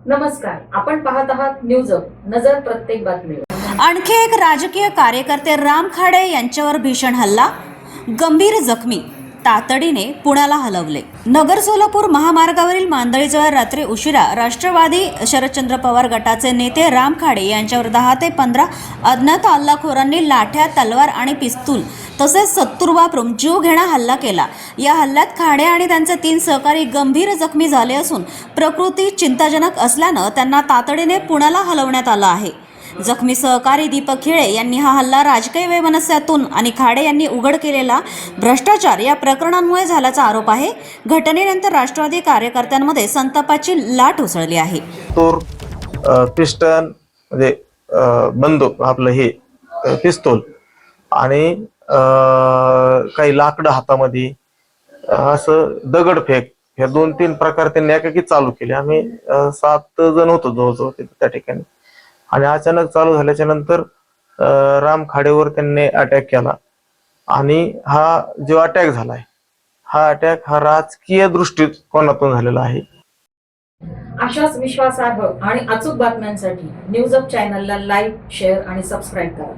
नमस्कार, आपण पाहत आहात न्यूज अप, नजर प्रत्येक बातमीवर। आणखी एक राजकीय कार्यकर्ते राम खाडे यांच्यावर भीषण हल्ला, गंभीर जखमी, तातडीने पुण्याला हलवले। नगर सोलापूर महामार्गावरील मांदळीजवळ रात्री उशिरा राष्ट्रवादी शरदचंद्र पवार गटाचे नेते राम खाडे यांच्यावर 10 ते 15 अज्ञात हल्लेखोरांनी लाठ्या, तलवार आणि पिस्तूल तसेच सत्तूर वापरून जीवघेणा हल्ला केला। या हल्ल्यात खाडे आणि त्यांचे 3 सहकारी गंभीर जखमी झाले असून प्रकृती चिंताजनक असल्याने त्यांना तातडीने पुण्याला हलवण्यात आलं आहे। जखमी सहकारी दीपक खिळे यांनी हा हल्ला राजकीय वैमनस्यातून आणि खाडे यांनी उघड केलेला भ्रष्टाचार या प्रकरणांमुळे झाल्याचा आरोप आहे। घटनेनंतर राष्ट्रवादी कार्यकर्त्यांमध्ये संतापाची लाट उसळली आहे। पिस्टन म्हणजे बंदूक आपलं हे पिस्तूल आणि काही लाकडं हातामध्ये असं दगडफेक हे 2-3 प्रकार त्यांनी एकाकी चालू केले। आम्ही 7 जण होतो जवळजवळ त्या ठिकाणी आणि अचानक चालू झाल्याच्या नंतर राम खाडेवर त्यांनी अटॅक केला आणि हा जो अटॅक झालाय हा अटॅक हा राजकीय दृष्टिकोनातून झालेला आहे। अशाच विश्वासार्ह आणि अचूक बातम्यांसाठी न्यूज अप चॅनलला लाईक, शेअर आणि सबस्क्राईब करा।